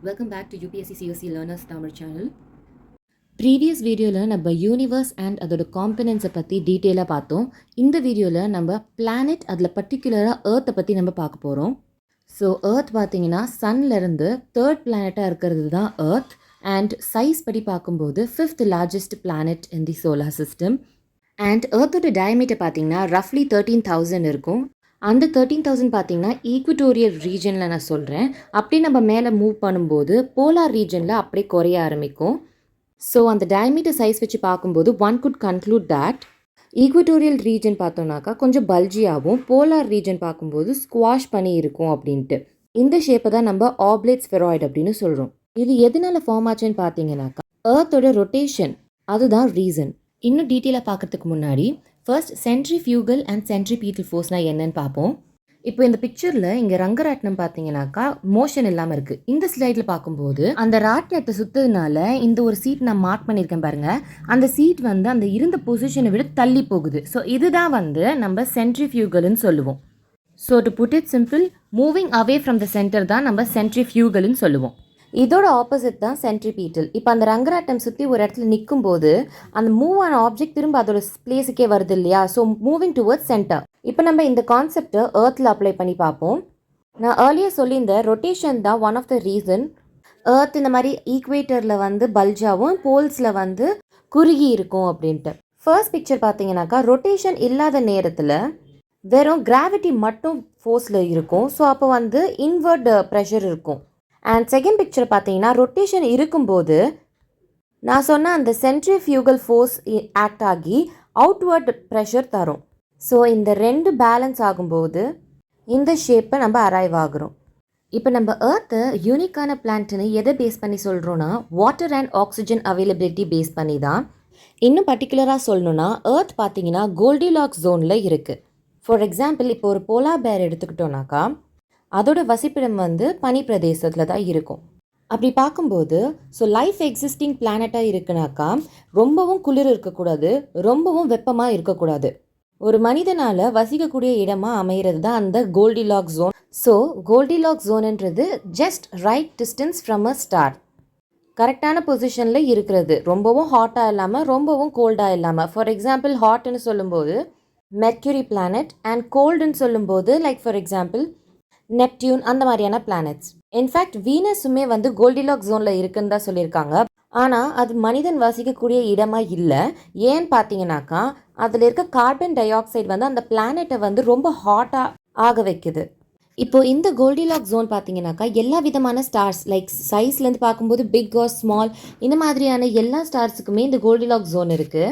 Welcome back to UPSC COC Learners Tamil channel. Previous வீடியோவில் நம்ம universe and அதோட காம்பனன்ட்ஸை பற்றி டீட்டெயிலாக பார்த்தோம். இந்த வீடியோவில் நம்ம பிளானட் அதில் பர்டிகுலராக ஏர்த்தை பற்றி நம்ம பார்க்க போகிறோம். ஸோ ஏர்த் பார்த்திங்கன்னா சன்லேருந்து தேர்ட் பிளானட்டாக இருக்கிறது தான் ஏர்த். அண்ட் சைஸ் படி பார்க்கும்போது 5th largest planet in the solar system. And ஏர்த்தோட டயமீட்டர் பார்த்திங்கன்னா ரஃப்லி 13,000 இருக்கும். அந்த 13,000 பார்த்திங்கன்னா ஈக்வட்டோரியல் ரீஜனில் நான் சொல்கிறேன். அப்படி நம்ம மேலே மூவ் பண்ணும்போது போலார் ரீஜனில் அப்படியே குறைய ஆரம்பிக்கும். ஸோ அந்த டயமீட்டர் சைஸ் வச்சு பார்க்கும்போது one could conclude that equatorial region பார்த்தோன்னாக்கா கொஞ்சம் பல்ஜியாகவும், போலார் ரீஜன் பார்க்கும்போது ஸ்குவாஷ் பண்ணி இருக்கும் அப்படின்ட்டு. இந்த ஷேப்பை தான் நம்ம ஆப்லேட் ஸ்பெராய்டு அப்படின்னு சொல்கிறோம். இது எதனால ஃபார்ம் ஆச்சுன்னு பார்த்தீங்கன்னாக்கா ஏர்த்தோட ரொட்டேஷன், அதுதான் ரீசன். இன்னும் டீட்டெயிலாக பார்க்குறதுக்கு முன்னாடி ஃபர்ஸ்ட் சென்ட்ரிஃபியூகல் அண்ட் சென்ட்ரிபீட்டல் ஃபோர்ஸ்னால் என்னன்னு பார்ப்போம். இப்போ இந்த பிக்சரில் இங்கே ரங்கராட்டினம் பார்த்தீங்கன்னாக்கா மோஷன் இல்லாமல் இருக்குது. இந்த ஸ்லைடில் பார்க்கும்போது அந்த ராட்டினத்தை சுற்றதுனால இந்த ஒரு சீட் நான் மார்க் பண்ணியிருக்கேன் பாருங்கள். அந்த சீட் வந்து அந்த இருந்த பொசிஷனை விட தள்ளி போகுது. ஸோ இதுதான் வந்து நம்ம சென்ட்ரிஃபியூகல்னு சொல்லுவோம். So to put it simple, moving away from the centre தான் நம்ம சென்ட்ரிஃபியூகல்னு சொல்லுவோம். இதோட ஆப்போசிட் தான் சென்ட்ரிபீட்டல். இப்போ அந்த ரங்கராட்டம் சுற்றி ஒரு இடத்துல நிற்கும் போது அந்த மூவ் ஆன ஆப்ஜெக்ட் திரும்ப அதோட பிளேஸுக்கே வருது இல்லையா? So moving towards centre. இப்போ நம்ம இந்த கான்செப்டை ஏர்த்தில் அப்ளை பண்ணி பார்ப்போம். நான் ஏர்லியர் சொல்லியிருந்த ரொட்டேஷன் தான் one of the reason earth இந்த மாதிரி ஈக்குவேட்டரில் வந்து பல்ஜாவும் போல்ஸில் வந்து குறுகி இருக்கும் அப்படின்ட்டு. ஃபர்ஸ்ட் பிக்சர் பார்த்தீங்கன்னாக்கா ரொட்டேஷன் இல்லாத நேரத்தில் வெறும் கிராவிட்டி மட்டும் ஃபோர்ஸில் இருக்கும். ஸோ அப்போ வந்து இன்வெர்ட் ப்ரெஷர் இருக்கும். அண்ட் செகண்ட் பிக்சர் பார்த்தீங்கன்னா ரொட்டேஷன் இருக்கும்போது நான் சொன்ன அந்த சென்ட்ரிஃபியூகல் ஃபோர்ஸ் ஆக்ட் ஆகி அவுட்வர்ட் ப்ரெஷர் தரும். ஸோ இந்த ரெண்டு பேலன்ஸ் ஆகும்போது இந்த ஷேப்பை நம்ம அரைவ் ஆகுறோம். இப்போ நம்ம ஏர்த்தை யூனிக்கான பிளான்ட்னு எதை பேஸ் பண்ணி சொல்கிறோன்னா water and oxygen availability base பண்ணி தான். இன்னும் பர்டிகுலராக சொல்லணுன்னா ஏர்த் பார்த்தீங்கன்னா கோல்டிலாக்ஸ் ஜோனில் இருக்குது. ஃபார் எக்ஸாம்பிள் இப்போ ஒரு போலார் பேர் எடுத்துக்கிட்டோன்னாக்கா அதோட வசிப்பிடம் வந்து பனி பிரதேசத்தில் தான் இருக்கும். அப்படி பார்க்கும்போது ஸோ லைஃப் எக்ஸிஸ்டிங் பிளானட்டாக இருக்குனாக்கா ரொம்பவும் குளிர் இருக்கக்கூடாது, ரொம்பவும் வெப்பமாக இருக்கக்கூடாது. ஒரு மனிதனால் வசிக்கக்கூடிய இடமாக அமைகிறது தான் அந்த கோல்டிலாக்ஸ் ஜோன். ஸோ கோல்டிலாக்ஸ் ஜோன்ன்றது just right distance from a star, கரெக்டான பொசிஷனில் இருக்கிறது. ரொம்பவும் ஹாட்டாக இல்லாமல் ரொம்பவும் கோல்டாக இல்லாமல். ஃபார் எக்ஸாம்பிள் ஹாட்னு சொல்லும்போது மெர்க்யூரி பிளானட் அண்ட் கோல்டுன்னு சொல்லும்போது லைக் ஃபார் எக்ஸாம்பிள் நெப்டியூன், அந்த மாதிரியான பிளானட்ஸ். இன்ஃபேக்ட் வீனஸுமே வந்து கோல்டிலாக்ஸ் ஜோனில் இருக்குன்னு தான் சொல்லியிருக்காங்க. ஆனால் அது மனிதன் வசிக்கக்கூடிய இடமாக இல்லை. ஏன்னு பார்த்தீங்கன்னாக்கா அதில் இருக்க கார்பன் டை ஆக்சைடு வந்து அந்த பிளானட்டை வந்து ரொம்ப ஹாட்டாக ஆக வைக்குது. இப்போது இந்த கோல்டிலாக்ஸ் ஜோன் பார்த்தீங்கன்னாக்கா எல்லா விதமான ஸ்டார்ஸ் லைக் சைஸ்லேருந்து பார்க்கும்போது பிக் ஆர் ஸ்மால் இந்த மாதிரியான எல்லா ஸ்டார்ஸுக்குமே இந்த கோல்டிலாக்ஸ் ஜோன் இருக்குது.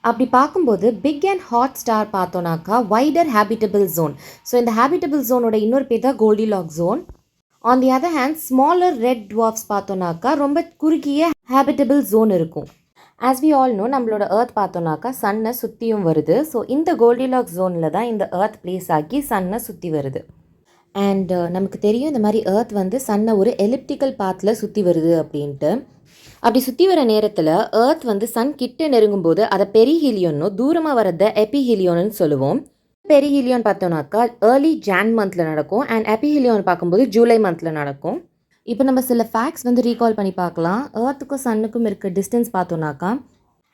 அப்படி பார்க்கும்போது பிக் அண்ட் ஹாட் ஸ்டார் பார்த்தோன்னாக்கா வைடர் ஹேபிட்டபிள் ஜோன். ஸோ இந்த ஹேபிட்டபிள் ஜோனோட இன்னொரு பேர் தான் Goldilocks zone. On the other hand smaller red dwarfs பார்த்தோன்னாக்கா ரொம்ப குறுகிய ஹேபிட்டபிள் ஜோன் இருக்கும். ஆஸ் வி ஆல் நோ நம்மளோட ஏர்த் பார்த்தோன்னாக்கா சன்னை சுற்றியும் வருது. ஸோ இந்த கோல்டிலாக்ஸ் ஜோனில் தான் இந்த ஏர்த் பிளேஸ் ஆக்கி சன்னை சுற்றி வருது. அண்ட் நமக்கு தெரியும் இந்த மாதிரி ஏர்த் வந்து சன்னை ஒரு எலிப்டிக்கல் பாத்தில் சுற்றி வருது அப்படின்ட்டு. அப்படி சுற்றி வர நேரத்தில் ஏர்த் வந்து சன் கிட்ட நெருங்கும் போது அதை பெரிஹீலியோன்னு, தூரமாக வரத எபிஹீலியோன்னு சொல்லுவோம். பெரிஹீலியோன் பார்த்தோம்னாக்கா ஏர்லி ஜான் மந்தில் நடக்கும் அண்ட் எபிஹீலியோன் பார்க்கும்போது ஜூலை மந்தில் நடக்கும். இப்போ நம்ம சில ஃபேக்ட்ஸ் வந்து ரீகால் பண்ணி பார்க்கலாம். ஏர்த்துக்கும் சன்னுக்கும் இருக்க டிஸ்டன்ஸ் பார்த்தோம்னாக்கா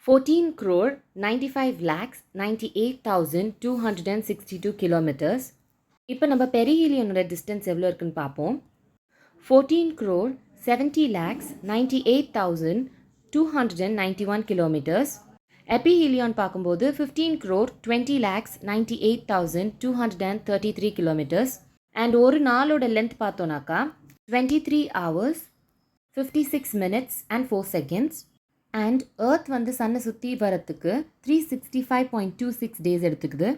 14,95,98,262 கிலோமீட்டர்ஸ். இப்போ நம்ம பெரிஹீலியோனோட டிஸ்டன்ஸ் எவ்வளோ இருக்குன்னு பார்ப்போம். 14,70,98,291 கிலோமீட்டர்ஸ். எபிஹீலியான் பார்க்கும்போது 15,20,98,233 கிலோமீட்டர்ஸ். அண்ட் ஒரு நாளோட லென்த் பார்த்தோன்னாக்கா 23 hours 56 minutes and 4 seconds. And earth வந்து சன்னை சுற்றி வரத்துக்கு 365.26 டேஸ் எடுத்துக்குது.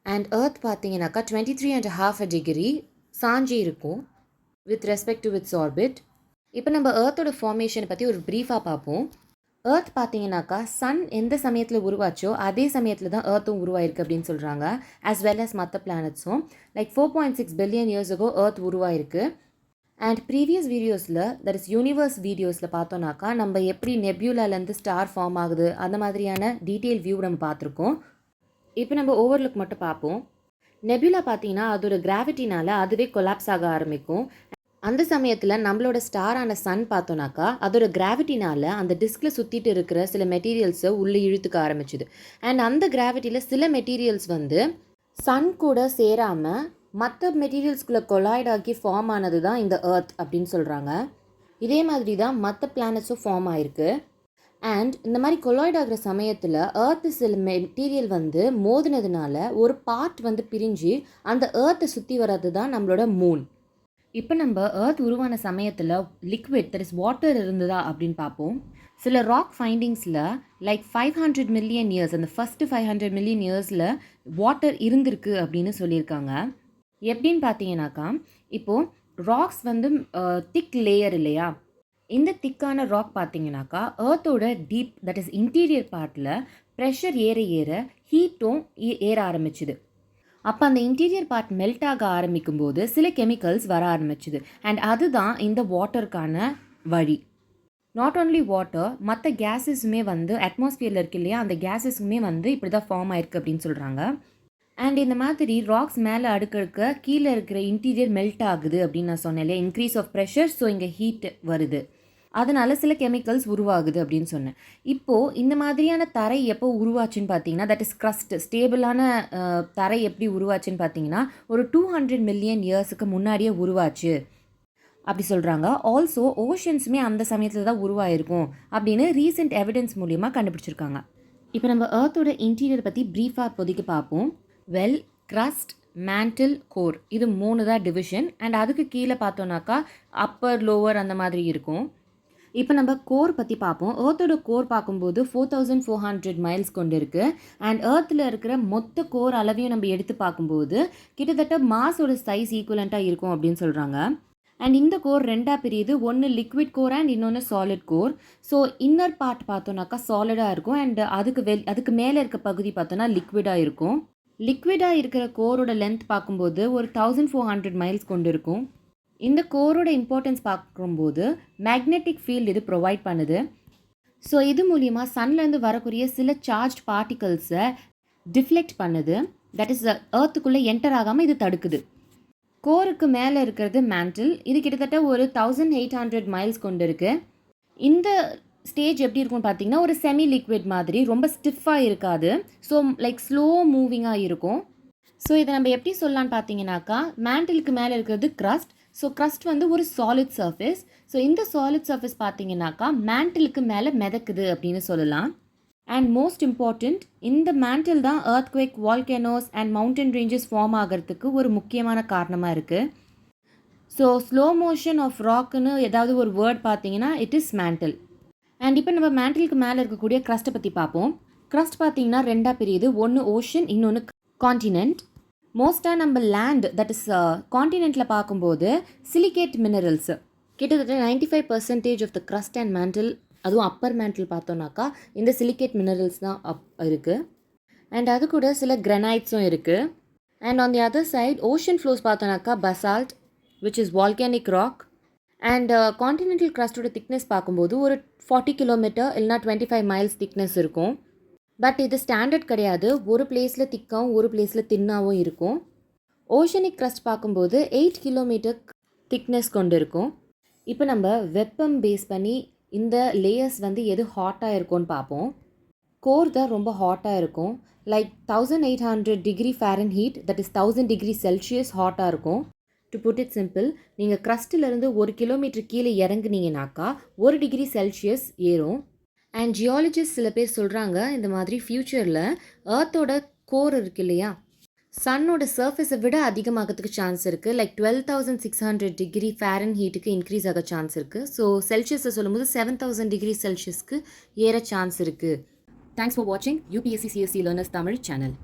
அண்ட் ஏர்த் பார்த்தீங்கன்னாக்கா 23.5 degree சாஞ்சி இருக்கும் with respect to it's orbit. இப்போ நம்ம ஏர்த்தோட ஃபார்மேஷனை பற்றி ஒரு ப்ரீஃபாக பார்ப்போம். ஏர்த் பார்த்தீங்கன்னாக்கா சன் எந்த சமயத்தில் உருவாச்சோ அதே சமயத்தில் தான் ஏர்த்தும் உருவாயிருக்கு அப்படின்னு சொல்கிறாங்க. ஆஸ் வெல் அஸ் மற்ற பிளானட்ஸும் like 4.6 billion years ago earth உருவாயிருக்கு. அண்ட் ப்ரீவியஸ் வீடியோஸில் தட் இஸ் யூனிவர்ஸ் வீடியோஸில் பார்த்தோன்னாக்கா நம்ம எப்படி நெப்யூலாலேருந்து ஸ்டார் ஃபார்ம் ஆகுது அந்த மாதிரியான டீட்டெயில் வியூ நம்ம பார்த்துருக்கோம். இப்போ நம்ம ஓவர்லுக் மட்டும் பார்ப்போம். நெபுலா பார்த்தீங்கன்னா அதோட கிராவிட்டினால் அதுவே கொலாப்ஸ் ஆக ஆரம்பிக்கும். அந்த சமயத்தில் நம்மளோட ஸ்டாரான சன் பார்த்தோன்னாக்கா அதோட கிராவிட்டினால் அந்த டிஸ்கில் சுற்றிட்டு இருக்கிற சில மெட்டீரியல்ஸை உள்ளே இழுத்துக்க ஆரம்பிச்சுது. அண்ட் அந்த கிராவிட்டியில் சில மெட்டீரியல்ஸ் வந்து சன் கூட சேராமல் மற்ற மெட்டீரியல்ஸ்குள்ளே கொலாய்ட் ஆக்கி ஃபார்ம் ஆனது தான் இந்த எர்த் அப்படின்னு சொல்கிறாங்க. இதே மாதிரி தான் மற்ற பிளானட்ஸும் ஃபார்ம் ஆகிருக்கு. அண்ட் இந்த மாதிரி கொலாய்ட் ஆகிற சமயத்தில் ஏர்த்து சில மெட்டீரியல் வந்து மோதினதுனால ஒரு பார்ட் வந்து பிரிஞ்சு அந்த ஏர்த்தை சுற்றி வர்றது தான் நம்மளோட மூன். இப்போ நம்ம ஏர்த் உருவான சமயத்தில் லிக்விட் தட் இஸ் வாட்டர் இருந்ததா அப்படின்னு பார்ப்போம். சில ராக் ஃபைண்டிங்ஸில் லைக் 500 மில்லியன் இயர்ஸ், அந்த ஃபஸ்ட்டு 500 மில்லியன் இயர்ஸில் வாட்டர் இருந்திருக்கு அப்படின்னு சொல்லியிருக்காங்க. எப்படின்னு பார்த்தீங்கன்னாக்கா, இப்போது ராக்ஸ் வந்து திக் லேயர் இல்லையா, இந்த திக்கான ராக் பார்த்தீங்கன்னாக்கா ஏர்த்தோட டீப் தட் இஸ் இன்டீரியர் பார்ட்டில் ப்ரெஷர் ஏற ஏற ஹீட்டும் ஏற ஆரம்பிச்சுது. அப்போ அந்த இன்டீரியர் பார்ட் மெல்ட் ஆக ஆரம்பிக்கும் போது சில கெமிக்கல்ஸ் வர ஆரம்பிச்சுது. அண்ட் அதுதான் இந்த வாட்டருக்கான வழி. நாட் ஓன்லி வாட்டர், மற்ற கேஸஸுமே வந்து அட்மாஸ்பியரில் இருக்கு இல்லையா, அந்த கேஸஸுமே வந்து இப்படி தான் ஃபார்ம் ஆயிருக்கு அப்படின்னு சொல்கிறாங்க. அண்ட் இந்த மாதிரி ராக்ஸ் மேலே அடுக்க கீழே இருக்கிற இன்டீரியர் மெல்ட் ஆகுது அப்படின்னு நான் சொன்னேன் இல்லையா, இன்க்ரீஸ் ஆஃப் ப்ரெஷர், ஸோ இங்கே ஹீட் வருது, அதனால் சில கெமிக்கல்ஸ் உருவாகுது அப்படின்னு சொன்னேன். இப்போது இந்த மாதிரியான தரை எப்போ உருவாச்சுன்னு பார்த்தீங்கன்னா, தட் இஸ் க்ரஸ்ட், ஸ்டேபிளான தரை எப்படி உருவாச்சுன்னு பார்த்தீங்கன்னா ஒரு 200 மில்லியன் இயர்ஸுக்கு முன்னாடியே உருவாச்சு அப்படி சொல்கிறாங்க. ஆல்சோ ஓஷன்ஸுமே அந்த சமயத்தில் தான் உருவாயிருக்கும் அப்படின்னு ரீசெண்ட் எவிடன்ஸ் மூலியமாக கண்டுபிடிச்சிருக்காங்க. இப்போ நம்ம ஏர்த்தோட இன்டீரியர் பற்றி ப்ரீஃபாக இப்போதைக்கு பார்ப்போம். வெல், க்ரஸ்ட், மேண்டில், கோர், இது 3 தான் டிவிஷன். அண்ட் அதுக்கு கீழே பார்த்தோன்னாக்கா அப்பர் லோவர் அந்த மாதிரி இருக்கும். இப்போ நம்ம கோர் பற்றி பார்ப்போம். ஏர்த்தோட கோர் பார்க்கும்போது 4400 மைல்ஸ் கொண்டு இருக்குது. அண்ட் ஏர்த்தில் இருக்கிற மொத்த கோர் அளவையும் நம்ம எடுத்து பார்க்கும்போது கிட்டத்தட்ட மாஸோட சைஸ் ஈக்குவலண்ட்டாக இருக்கும் அப்படின்னு சொல்கிறாங்க. அண்ட் இந்த கோர் ரெண்டாக பிரியுது, ஒன்று லிக்விட் கோர் அண்ட் இன்னொன்று solid core. So inner part பார்த்தோன்னாக்கா சாலிடாக இருக்கும். அண்ட் அதுக்கு மேலே இருக்க பகுதி பார்த்தோன்னா லிக்விடாக இருக்கும். லிக்விடாக இருக்கிற கோரோட லென்த் பார்க்கும்போது ஒரு 1400 மைல்ஸ் கொண்டு இருக்கும். இந்த கோரோட இம்பார்ட்டன்ஸ் பார்க்கும்போது மேக்னெட்டிக் ஃபீல்டு இது ப்ரொவைட் பண்ணுது. ஸோ இது மூலிமா சன்லேருந்து வரக்கூடிய சில சார்ஜ் பார்ட்டிகல்ஸை டிஃப்ளெக்ட் பண்ணுது. தட் இஸ் ஏர்த்துக்குள்ளே என்டர் ஆகாமல் இது தடுக்குது. கோருக்கு மேலே இருக்கிறது மேண்டில், இது கிட்டத்தட்ட ஒரு 1800 மைல்ஸ் கொண்டு இருக்குது. இந்த ஸ்டேஜ் எப்படி இருக்கும்னு பார்த்தீங்கன்னா ஒரு செமி லிக்விட் மாதிரி, ரொம்ப ஸ்டிஃபாக இருக்காது. ஸோ லைக் ஸ்லோ மூவிங்காக இருக்கும். ஸோ இதை நம்ம எப்படி சொல்லலான்னு பார்த்தீங்கன்னாக்கா, மேண்டிலுக்கு மேலே இருக்கிறது க்ரஸ்ட். ஸோ க்ரஸ்ட் வந்து ஒரு சாலிட் சர்ஃபேஸ். ஸோ இந்த சாலிட் சர்ஃபேஸ் பார்த்தீங்கன்னாக்கா மேண்டிலுக்கு மேலே மிதக்குது அப்படின்னு சொல்லலாம். அண்ட் மோஸ்ட் இம்பார்ட்டண்ட், இந்த மேண்டில் தான் earthquake, volcanoes and mountain ranges form ஆகிறதுக்கு ஒரு முக்கியமான காரணமாக இருக்குது. ஸோ ஸ்லோ மோஷன் ஆஃப் ராக்குன்னு ஏதாவது ஒரு வேர்ட் பார்த்தீங்கன்னா இட் இஸ் மேண்டில். அண்ட் இப்போ நம்ம மேண்டிலுக்கு மேலே இருக்கக்கூடிய க்ரஸ்ட்டை பற்றி பார்ப்போம். க்ரஸ்ட் பார்த்தீங்கன்னா ரெண்டாக பிரியுது, ஒன்று ஓஷன், இன்னொன்று காண்டினென்ட். மோஸ்ட்டாக நம்ம லேண்ட் தட் இஸ் காண்டினென்ட்டில் பார்க்கும்போது சிலிகேட் மினரல்ஸ் கிட்டத்தட்ட 95% of the crust and mantle, அதுவும் அப்பர் மேண்டில் பார்த்தோன்னாக்கா இந்த சிலிகேட் மினரல்ஸ் தான் இருக்குது. அண்ட் அது கூட சில கிரனைட்ஸும் இருக்குது. And on the other side ocean floors பார்த்தோன்னாக்கா basalt which is volcanic rock. And continental க்ரஸ்டோட திக்னஸ் பார்க்கும்போது ஒரு 40 கிலோமீட்டர் இல்லைனா 25 மைல்ஸ் திக்னஸ் இருக்கும். பட் இது ஸ்டாண்டர்ட் கிடையாது, ஒரு பிளேஸில் திக்காகவும் ஒரு பிளேஸில் தின்னாகவும் இருக்கும். ஓஷனிக் க்ரஸ்ட் பார்க்கும்போது 8 கிலோமீட்டர் திக்னஸ் கொண்டு இருக்கும். இப்போ நம்ம வெப்பம் பேஸ் பண்ணி இந்த லேயர்ஸ் வந்து எது ஹாட்டாக இருக்கும்னு பார்ப்போம். கோர் தான் ரொம்ப ஹாட்டாக இருக்கும், like 1800 degree Fahrenheit, that is 1000 degree Celsius ஹாட்டாக இருக்கும். டு புட் இட் சிம்பிள், நீங்கள் க்ரஸ்ட்டிலேருந்து 1 கிலோமீட்டர் கீழே இறங்குனீங்கனாக்கா 1 டிகிரி செல்சியஸ் ஏறும். அண்ட் ஜியாலஜிஸ்ட் சில பேர் சொல்கிறாங்க இந்த மாதிரி ஃப்யூச்சரில் ஏர்த்தோட கோர் இருக்குது இல்லையா, சன்னோட சர்ஃபேஸை விட அதிகமாகிறதுக்கு சான்ஸ் இருக்குது. லைக் 12,600 டிகிரி ஃபாரன்ஹீட்டுக்கு இன்க்ரீஸ் ஆக சான்ஸ் இருக்குது. ஸோ செல்சியஸை சொல்லும்போது 7,000 டிகிரி செல்சியஸ்க்கு ஏற சான்ஸ் இருக்குது. தேங்க்ஸ் ஃபார் வாட்சிங் UPSC CSC Learners Tamil channel.